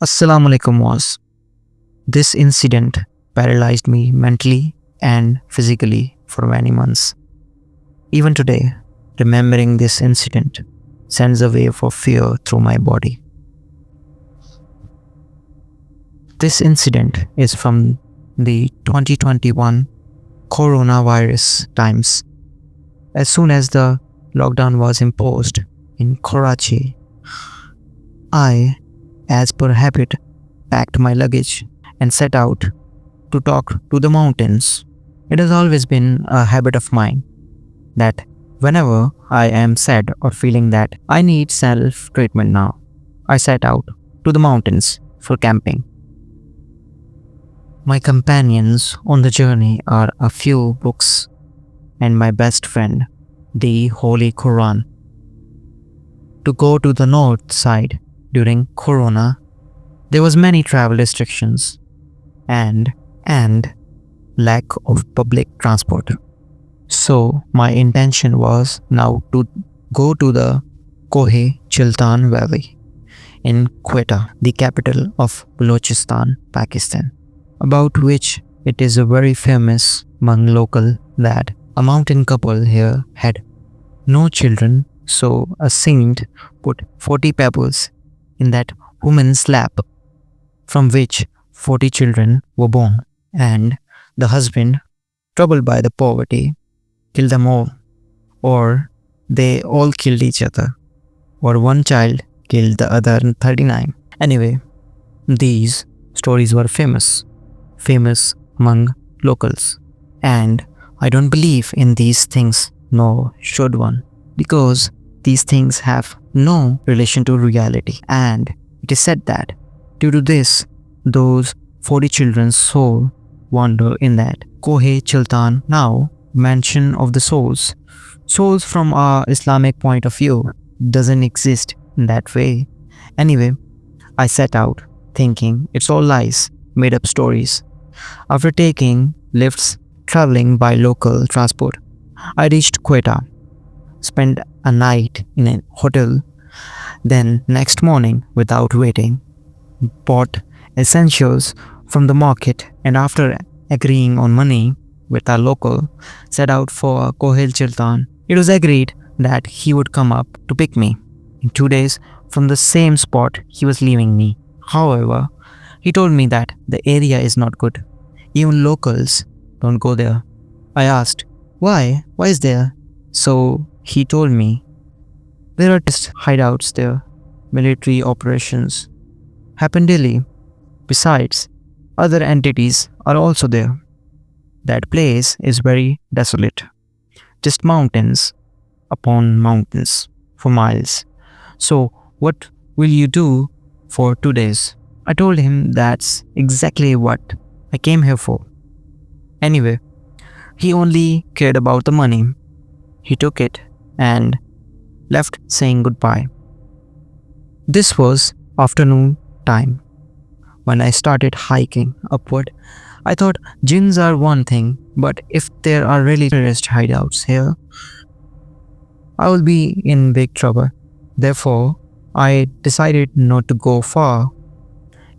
Assalamu alaikum was. This incident paralyzed me mentally and physically for many months. Even today, remembering this incident sends a wave of fear through my body. This incident is from the 2021 coronavirus times. As soon as the lockdown was imposed in Karachi, I, as per habit, packed my luggage and set out to talk to the mountains. It has always been a habit of mine that whenever I am sad or feeling that I need self treatment now, I set out to the mountains for camping. My companions on the journey are a few books and my best friend, the Holy Quran. To go to the north side during Corona, there was many travel restrictions and lack of public transport. So my intention was now to go to the Kohe Chiltan Valley in Quetta, the capital of Balochistan, Pakistan, about which it is a very famous among local that a mountain couple here had no children, so a saint put 40 pebbles in that woman's lap, from which 40 children were born, and the husband, troubled by the poverty, killed them all, or they all killed each other, or one child killed the other 39. Anyway, these stories were famous among locals, and I don't believe in these things, nor should one, because these things have no relation to reality, and it is said that due to this, those 40 children's soul wander in that Kohe Chiltan. Now, mention of the souls. Souls from our Islamic point of view doesn't exist in that way. Anyway, I set out thinking it's all lies, made up stories. After taking lifts, traveling by local transport, I reached Quetta, spent a night in a hotel, then next morning, without waiting, bought essentials from the market, and after agreeing on money with our local, set out for Kohel Chiltan. It was agreed that he would come up to pick me in 2 days from the same spot he was leaving me. However, he told me that the area is not good. Even locals don't go there. I asked, why? Why is there? So he told me, there are just hideouts there. Military operations happen daily. Besides, other entities are also there. That place is very desolate. Just mountains upon mountains for miles. So what will you do for 2 days? I told him that's exactly what I came here for. Anyway, he only cared about the money. He took it and left saying goodbye. This was afternoon time. When I started hiking upward, I thought jinns are one thing, but if there are really terrorist hideouts here, I will be in big trouble. Therefore, I decided not to go far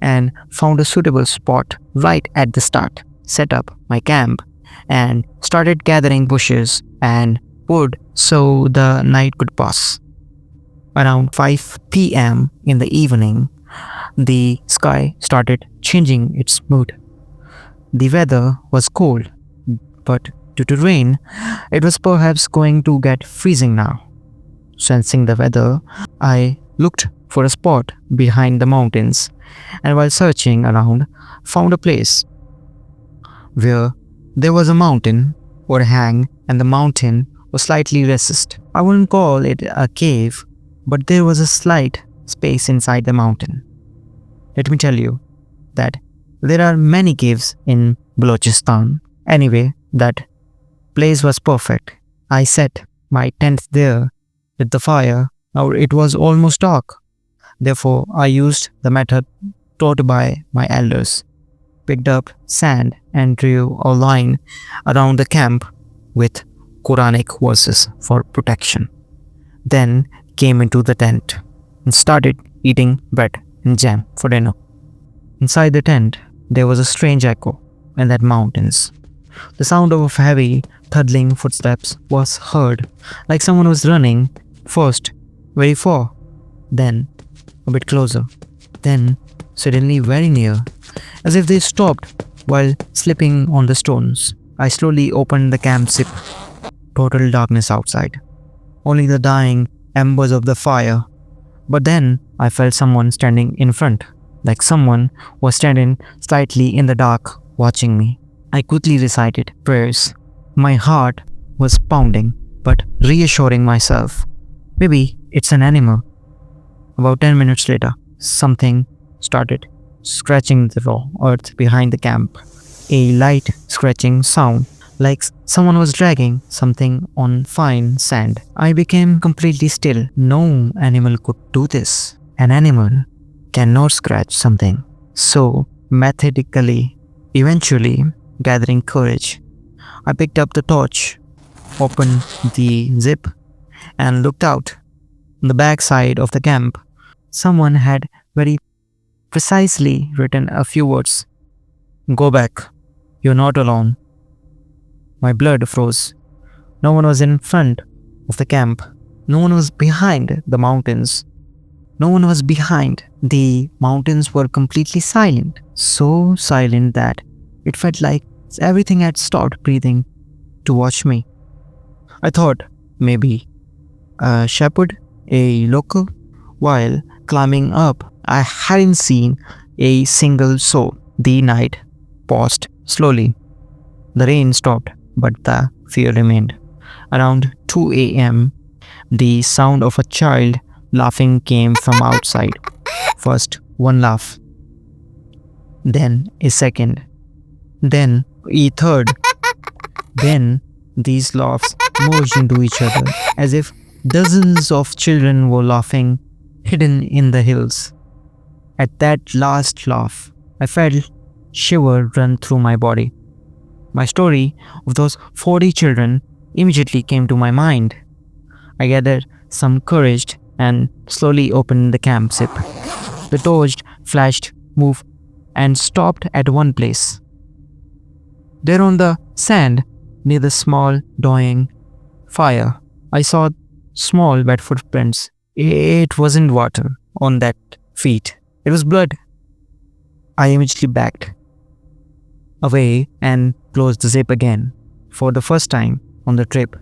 and found a suitable spot right at the start, set up my camp, and started gathering bushes and wood so the night could pass. Around 5 p.m. in the evening, the sky started changing its mood. The weather was cold, but due to rain, it was perhaps going to get freezing now. Sensing the weather, I looked for a spot behind the mountains, and while searching around, found a place where there was a mountain or hang, and the mountain was slightly recessed. I wouldn't call it a cave, but there was a slight space inside the mountain. Let me tell you that there are many caves in Balochistan. Anyway, that place was perfect. I set my tent there with the fire. Now it was almost dark. Therefore, I used the method taught by my elders. Picked up sand and drew a line around the camp with Quranic verses for protection. Then came into the tent and started eating bread and jam for dinner. Inside the tent, there was a strange echo in that mountains. The sound of heavy, thudding footsteps was heard, like someone was running, first very far, then a bit closer, then suddenly very near, as if they stopped while slipping on the stones. I slowly opened the camp zip. Total darkness outside, only the dying embers of the fire. But then I felt someone standing in front, like someone was standing slightly in the dark, watching me. I quickly recited prayers. My heart was pounding, but reassuring myself. Maybe it's an animal. About 10 minutes later, something started scratching the raw earth behind the camp. A light scratching sound, like someone was dragging something on fine sand. I became completely still. No animal could do this. An animal cannot scratch something. So, methodically, eventually, gathering courage, I picked up the torch, opened the zip, and looked out. On the back side of the camp, someone had very precisely written a few words. Go back. You're not alone. My blood froze. No one was in front of the camp. No one was behind the mountains. No one was behind. The mountains were completely silent. So silent that it felt like everything had stopped breathing to watch me. I thought maybe a shepherd, a local. While climbing up, I hadn't seen a single soul. The night paused slowly. The rain stopped, but the fear remained. Around 2 a.m., the sound of a child laughing came from outside. First, one laugh, then a second, then a third. Then these laughs merged into each other, as if dozens of children were laughing hidden in the hills. At that last laugh, I felt shiver run through my body. My story of those 40 children immediately came to my mind. I gathered some courage and slowly opened the camp zip. The torch flashed, moved, and stopped at one place. There on the sand, near the small, dying fire, I saw small wet footprints. It wasn't water on that feet. It was blood. I immediately backed away and closed the zip again. For the first time on the trip,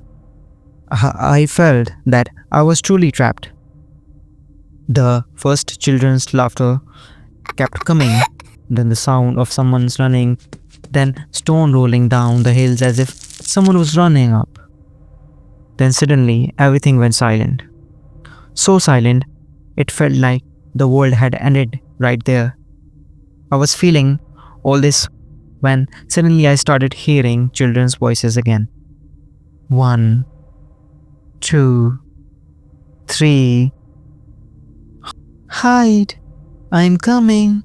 I felt that I was truly trapped. The first children's laughter kept coming, then the sound of someone's running, then stone rolling down the hills as if someone was running up. Then suddenly everything went silent. So silent, it felt like the world had ended right there. I was feeling all this when suddenly I started hearing children's voices again. 1, 2, 3. Hide, I'm coming.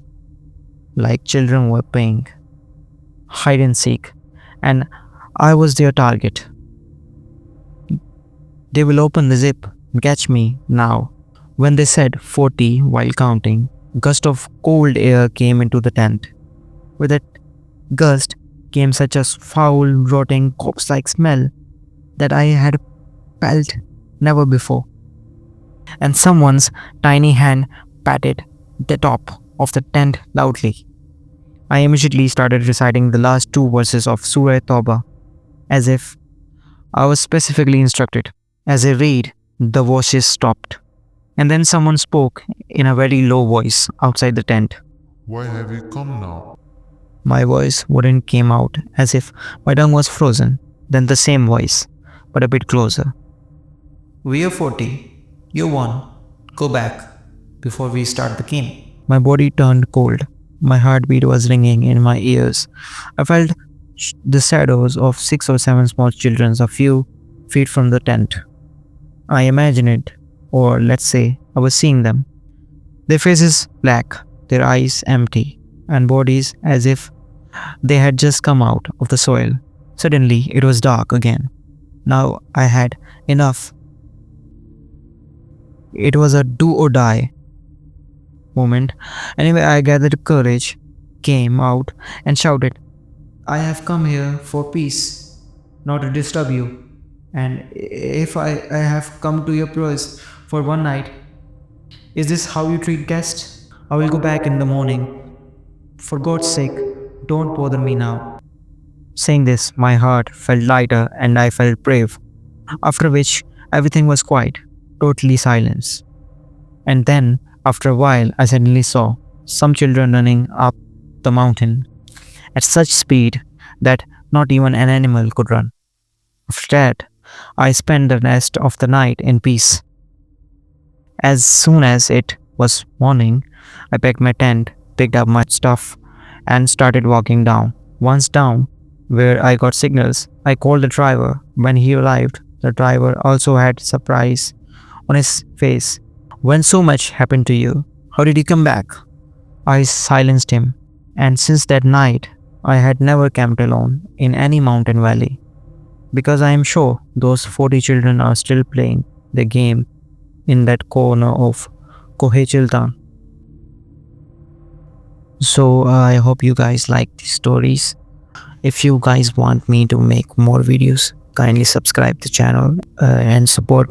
Like children were playing hide and seek, and I was their target. They will open the zip and catch me now. When they said 40 while counting, a gust of cold air came into the tent. With that gust came such a foul, rotting, corpse-like smell that I had felt never before. And someone's tiny hand patted the top of the tent loudly. I immediately started reciting the last two verses of Surah Tawbah, as if I was specifically instructed. As I read, the voices stopped, and then someone spoke in a very low voice outside the tent. Why have you come now? My voice wouldn't came out, as if my tongue was frozen. Then the same voice, but a bit closer. We are 40. You won. Go back before we start the game. My body turned cold. My heartbeat was ringing in my ears. I felt the shadows of 6 or 7 small children a few feet from the tent. I imagined it, or let's say I was seeing them. Their faces black, their eyes empty, and bodies as if they had just come out of the soil. Suddenly, it was dark again. Now I had enough. It was a do or die. moment. Anyway, I gathered courage, came out, and shouted, I have come here for peace, not to disturb you. And if I have come to your place for one night, is this how you treat guests? I will go back in the morning. For God's sake, don't bother me now. Saying this, my heart felt lighter and I felt brave. After which, everything was quiet, totally silence. And then, after a while, I suddenly saw some children running up the mountain at such speed that not even an animal could run. After that, I spent the rest of the night in peace. As soon as it was morning, I packed my tent, picked up my stuff, and started walking down. Once down, where I got signals, I called the driver. When he arrived, the driver also had surprise on his face. When so much happened to you, how did you come back? I silenced him, and since that night, I had never camped alone in any mountain valley because I am sure those 40 children are still playing the game in that corner of Kohechiltan. So I hope you guys like these stories. If you guys want me to make more videos, kindly subscribe the channel and support